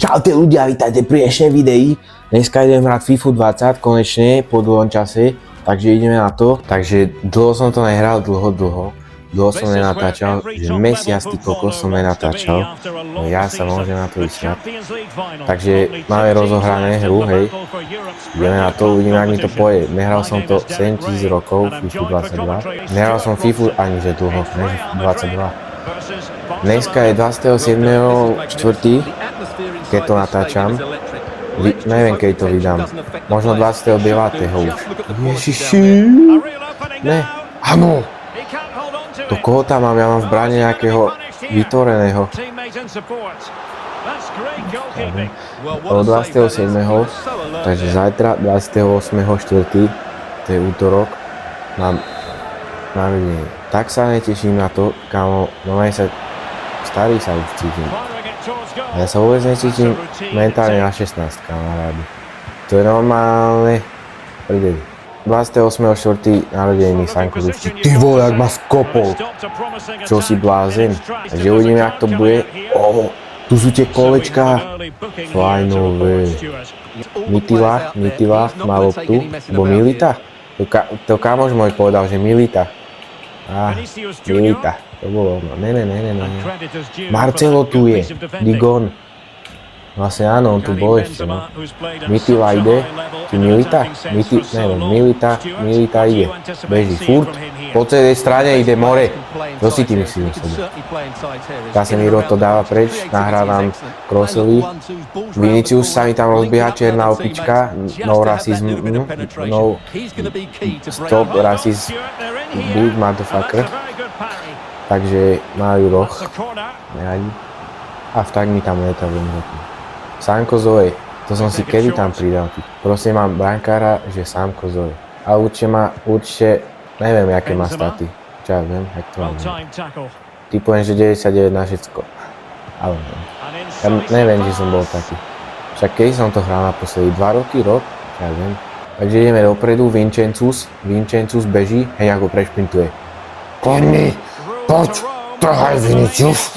Čaute ľudia, vítajte pri dnešnej videi. Dneska idem hrať FIFA 20 konečne po dlhom čase, takže ideme na to. Takže dlho som to nehral, dlho som nenatáčal, že mesiac ty kokos som nenatáčal. No ja sa môžem na to vysrať. Takže máme rozohrané hru, hej. Ideme na to, uvidíme, ak mi to pôjde. Nehral som to 7000 rokov, FIFA 22. Nehral som FIFA ani že dlho, ne 22. Dneska je 27.4., keď to natáčam. Neviem, keď to vydám. Možno 29. už. Ježiši. Ne. Áno. To koho tam mám? Ja mám v bráne nejakého vytvoreného. O 27. Takže zajtra 28.4. To je útorok. Mám videnie. Tak sa neteším na to, kámo. Normálne sa starý sa už cítim. Ja sa vôbec necítim mentálne na 16, kamarádi. To je normálne prdeli. 28.4. narodeniny Sanko Zúšti. Ty vole, ak ma skopol. Čo si blázen. Takže uvidíme, jak to bude. Tu sú tie kolečká. Fajnové. Mitila má loptu. Bo Milita. To kamož môj povedal, že Milita. Milita. To bolo ono. Ne. Marcelo tu je. Digon. Vlastne áno, on tu bol ešte, no. Mitila ide. Ty Milita? Milita ide. Beží furt. Po celej strane ide more. Čo si ty myslíš o sebe? Casemiro to dáva preč. Nahrávam Crossovi. Vinicius sa mi tam rozbieha, čierna opička. No racism. No. Stop racism. Big motherfucker. Takže majú roh. A vták mi tam leta vôbec. Sanko Zoe. To som si kedy tam pridal. Proste mám brankára, že Sanko Zoe. A určite, neviem, aké má staty. Čo ja viem, jak to mám. Typujem, že 99 na všetko. Ale ja neviem, že som bol taký. Však kedy som to hral naposledy? 2 roky, rok? Čo ja viem. Takže ideme dopredu, Vincenzus beží, hej, ako prešprintuje. Poď, trhaj Vinicius.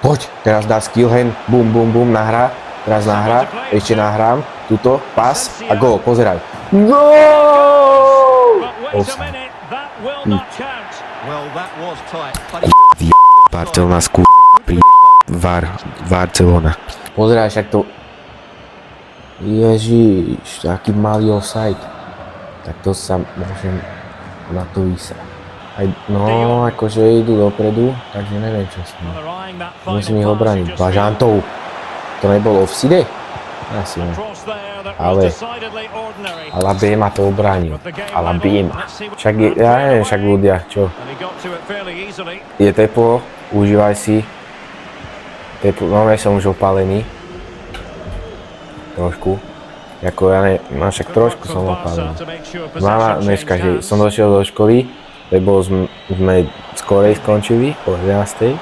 Poď, teraz dá skill hand, bum, nahrá. Teraz nahrá, ešte nahrám, tuto, pas a gól, pozeraj. Gól! Barcelona Barcelona. Pozeraj, však to... Ježiš, aký malý offside. Tak to sa môžem na to vysať. No, akože idú dopredu, takže neviem, čo s tým. Musím ich obraniť. Bažantov. To nebol offside? Asi ne. Ale Bema to obránil. Bema. Však ja neviem, však ľudia, čo? Je teplo, užívaj si. Normálne som už opálený. Trošku. Ako ja neviem, však trošku som opálený. Mama dneska, že som došiel do školy, lebo sme skorej skončili o 11.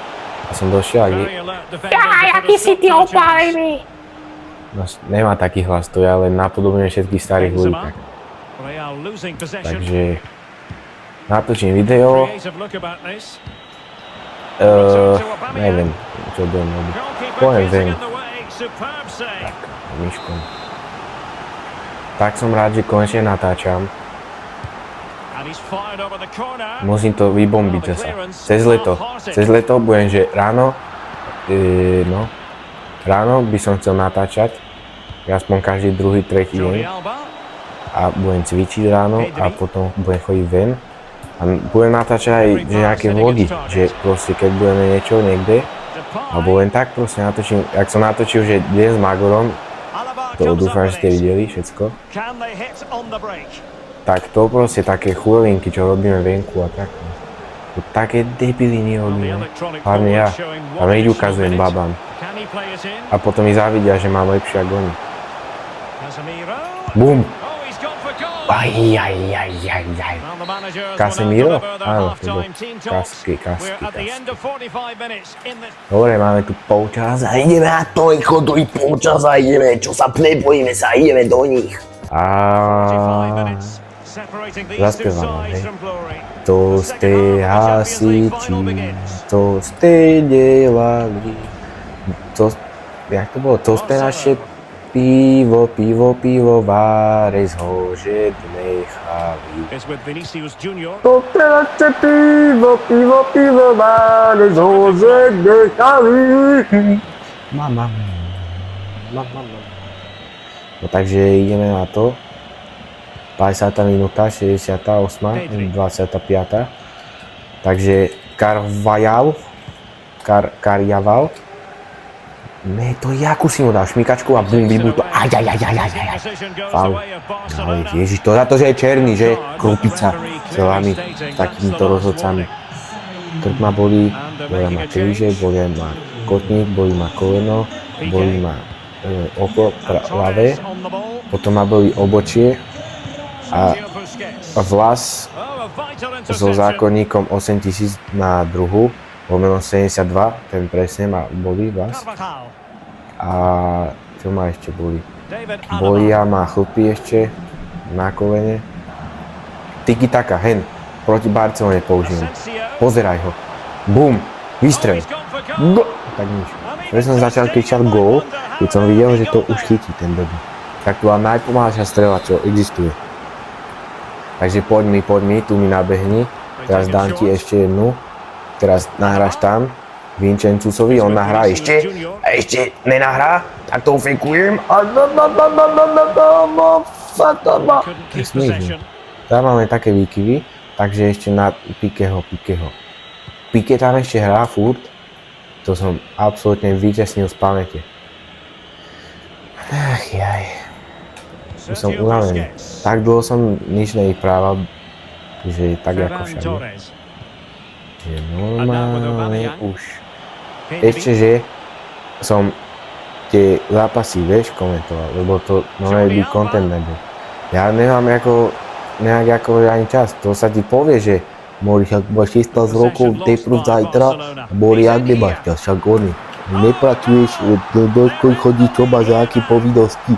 A som došiel a aký si ty opálený? No, nemá taký hlas, to ja len napodobňujem všetkých starých ľudí. Takže natočím video. Neviem, čo budem robiť. Poviem ven. Tak, myškom. Tak som rád, že konečne natáčam. Musím to vybombiť zasa. Cez leto budem, že ráno by som chcel natáčať, aspoň každý druhý, tretí deň. A budem cvičiť ráno a potom budem chodiť ven. A budem natáčať aj nejaké vlogy, že proste keď budeme niečo niekde, alebo len tak proste natočím, jak som natočil, že deň s Magorom, to dúfam, že ste videli všetko. Tak to proste také chulinky, čo robíme venku a tak. Také debiliny robíme. Hlavne ja. A my ich ukazujem babám. A potom mi závidia, že mám lepšie ako oni. Bum! Casemiro? Áno, to bol kasky. Dobre, máme tu polčas a ideme na to, chodí polčas a ideme, čo sa nebojíme sa, ideme do nich. Zaspievam, hej. To ste hasiči, to ste delali, jak to bolo, to ste naše pivo, várez ho, že nechaví. To ste naše pivo, várez ho, že nechaví. Mama. No takže ideme na to. 50. minúta, 68. 25. Takže Carvajal. Ne, to Jakub si mu dal šmikačku a bum, vybuch to. Faul. No, ježiš, to za to, že je černý, že? Krupica. Celami takýmito rozhodcami. Krk ma bolí, bolí ma krížek, bolí ma kotník, bolí ma koleno, bolí ma oko ľavé, potom ma bolí obočie a vlas so zákonníkom 8000 na druhu, lomeno 72, ten presne ma bolí vlas. A čo ma ešte bolí? Bolia ma chlpy ešte na kolene. Tiki-taka, hen, proti Barcelone použijem. Pozeraj ho. Bum, vystrel. Go! Tak nič. Ja som začal kričať gól, keď som videl, že to už chytí ten debil. Tak to bola najpomalšia strela, čo existuje. Takže poď mi, tu mi nabehni. Teraz dám ti ešte jednu. Teraz nahráš tam, Vincencusovi, on nahrá ešte nenahrá, tak to ufejkujem a tam máme také výkyvy, takže ešte na Piqueho. Pique tam ešte hrá furt, to som absolútne vyťasnil z pamäte. Ach jaj, už som unavený, tak dlho som nič nevyprával, že tak ako všade. Je normálne už. Ešte, že som tie zápasy, vieš, komentoval, lebo to nové by content nebol. Ja nemám nejak ani čas, to sa ti povie, že Mori, však máš 16 rokov, teprv zajtra, Mori, jak nemáš čas, však oni. Nepracuješ, do školy chodíš, čo máš, aké povinnosti.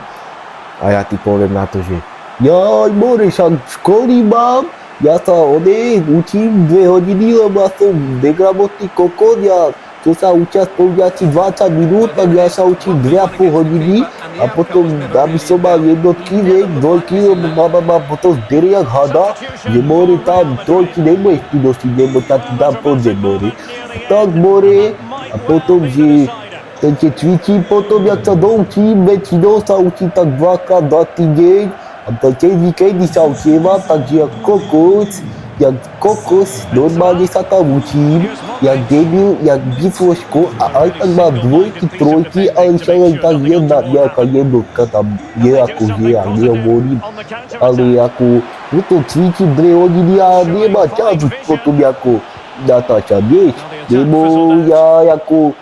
A ja ti poviem na to, že jaj, Mori, však školy mám, ja sa učím 2 hodiny, lebo ja som negramotný kokot, ja čo sa učia spolužiaci 20 minút, tak ja sa učím 2,5 hodiny a potom, aby som mal jednotky, dvojky, lebo mama ma potom zberie jak hada, že Mori tam trojky nebudeš tu nosiť, lebo tam ti dám podzem, Mori. Tak Mori, a potom, že ten cvičím potom, jak sa doučím, väčšinou sa učím tak 2-krát za týždeň, a ten víkendy sa učievam, takže jak kokos, normálne sa tam učím, jak debil, jak bifoško a aj tak mám dvojky, trojky, ale však aj tak jedna nejaká jednotka tam je akože, ja nehovorím, ale ako potom cvičím 2 hodiny a nemá čas už potom ako natáčať, vieš, lebo ja ako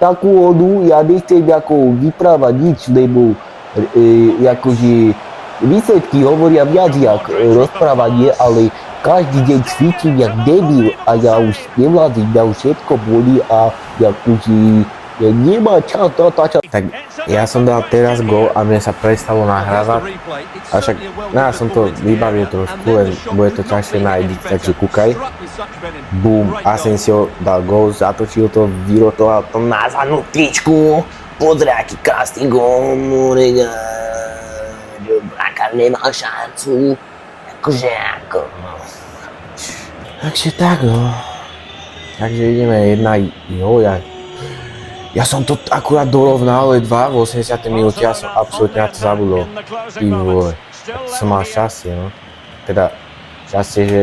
takú hodu, ja nechcem ako vyprávať nič, lebo akože výsledky hovoria viac jak rozprávanie, ale každý deň cvičím jak debil a ja už nevládzim, ja už všetko bolí a akože nemá čas natáčať. Tak ja som dal teraz gól a mne sa prestalo nahrávať, a však ja som to vybavil trošku, len bude to ťažšie na edit, takže kúkaj. Bum, Asensio dal gól, zatočil to, vyrotoval to na zadnú tyčku, pozri aký krásny gól, Moriga. Braka nemal šancu, akože ako, no. Takže tak, no. Takže ideme ja som to akurát dorovnal ledva v 80. minúte, ja som absolútne na to zabudol. Ty vole, som mal šťastie, no. Teda, šťastie, že,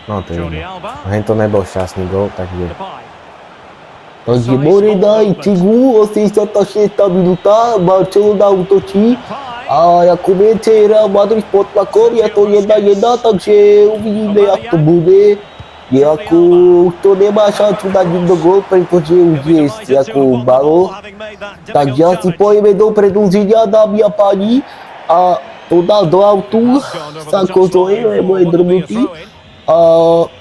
no to je jedno. Hen to nebol šťastný gól, takže. Takže Mori daj cigu, 86. minúta, Barcelona útočí. A ako viete, Real Madrid pod tlakom, je to 1-1, takže uvidíme, jak to bude. Ako už to nemá šancu dať nikto gól, pretože už je ako malo. Takže asi pojeme do predĺženia, dámy a páni. A to dal do autu, Sanko Zoe, moje drbuty. A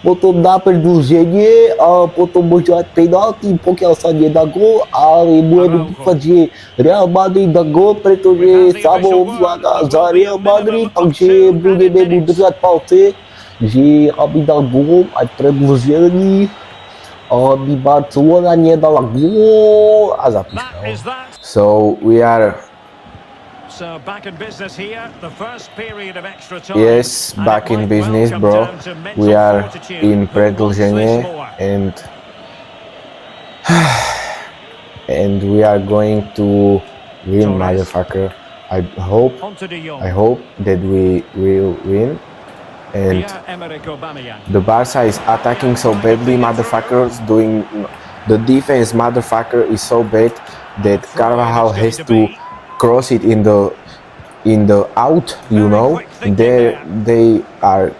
potom na predĺženie a potom možno aj penalty, pokiaľ sa nedá gól, ale budem dúfať, že Real Madrid dá gól, pretože samo ovláda za Real Madrid, takže budeme mu držať palce, že aby dal gól aj v predĺžení. A aby Barcelona nedala gól a zapískal. So we are yes, back in business, bro. We are in predĺženie and we are going to win, motherfucker. I hope that we will win. And the Barca is attacking so badly, motherfuckers. The defense, motherfucker, is so bad that Carvajal has to cross it in the out, you know. They are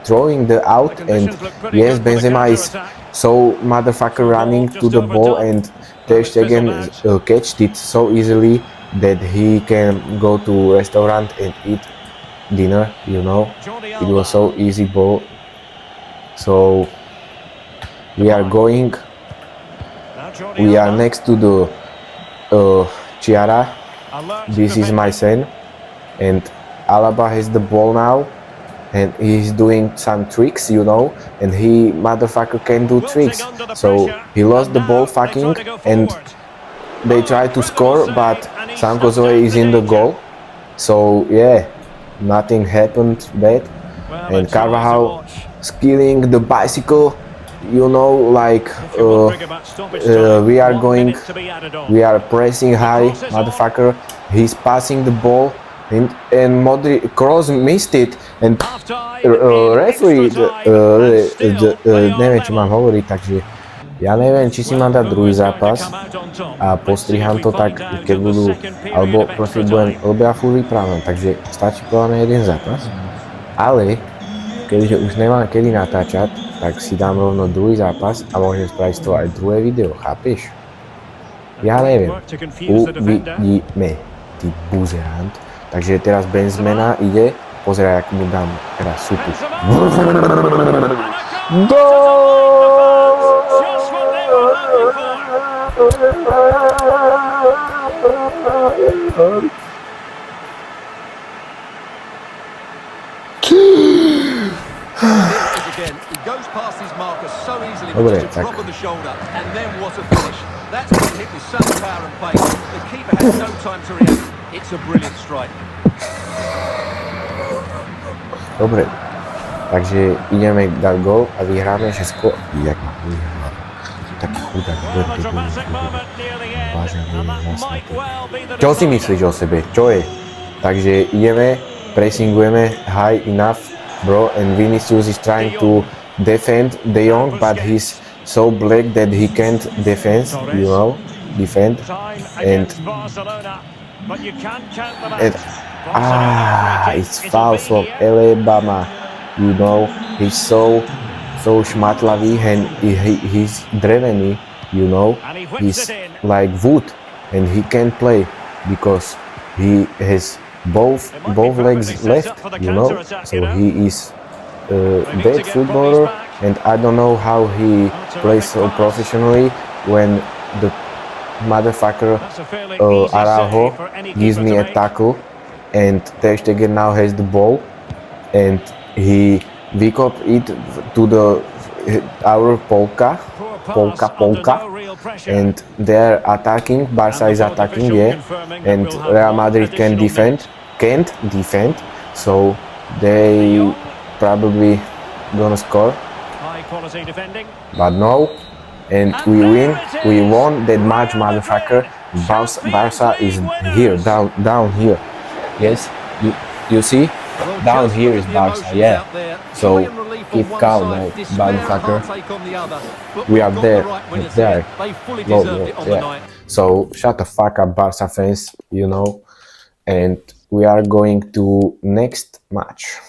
throwing the out, and yes, Benzema is so motherfucker running to the ball, and Ter Stegen catched it so easily that he can go to restaurant and eat dinner, you know. It was so easy ball. So we are next to the Chiara. This is my son, and Alaba has the ball now, and he's doing some tricks, you know, and he motherfucker can do tricks. So he lost the ball fucking, and they try to score, but Sanko Zoe is in the goal. So yeah, nothing happened bad. And Carvajal skilling the bicycle, you know, like we are pressing high, motherfucker. He's passing the ball, and Modric Kroos missed it, and referee neviem, čo mám hovoriť, takže ja neviem, či si mám dať druhý zápas a postriham to tak, keď budú, alebo proste budem, lebo ja furt vyprávam, takže stačí podľa mňa jeden zápas, ale keďže už nemám kedy natáčať, tak si dám rovno druhý zápas a môžem spraviť z toho aj druhé video, chápeš? Ja neviem, uvidíme, ty buzerant. Takže teraz Benzema ide, pozeraj, ako mu dám teraz supu. Dobre, tak. Dobre, takže ideme dať gól a vyhráme všetko. Jak ma vyhrá? Taký chudák, čo si myslíš o sebe? Čo je? Takže ideme, pressingujeme high enough, bro, and Vinicius is trying to defend De Jong, but he's so black that he can't defend, you know, and it's foul from Alabama, you know. He's so šmatlavý, and he's drevený, you know. He's like wood, and he can't play because he has both legs left, you know. So he is a bad footballer, and I don't know how he plays so professionally when the motherfucker Araujo gives me a tackle, and Ter Stegen now has the ball, and he wicop it to our Polka, and they're attacking. Barca is attacking, yeah, and Real Madrid can't defend, so they probably gonna score, but no. And we won that match, motherfucker. Barca is here, down here. Yes, you see? Down here is Barca, yeah. So keep calm now, motherfucker. We are there, no, yeah. So shut the fuck up, Barca fans, you know. And we are going to next match.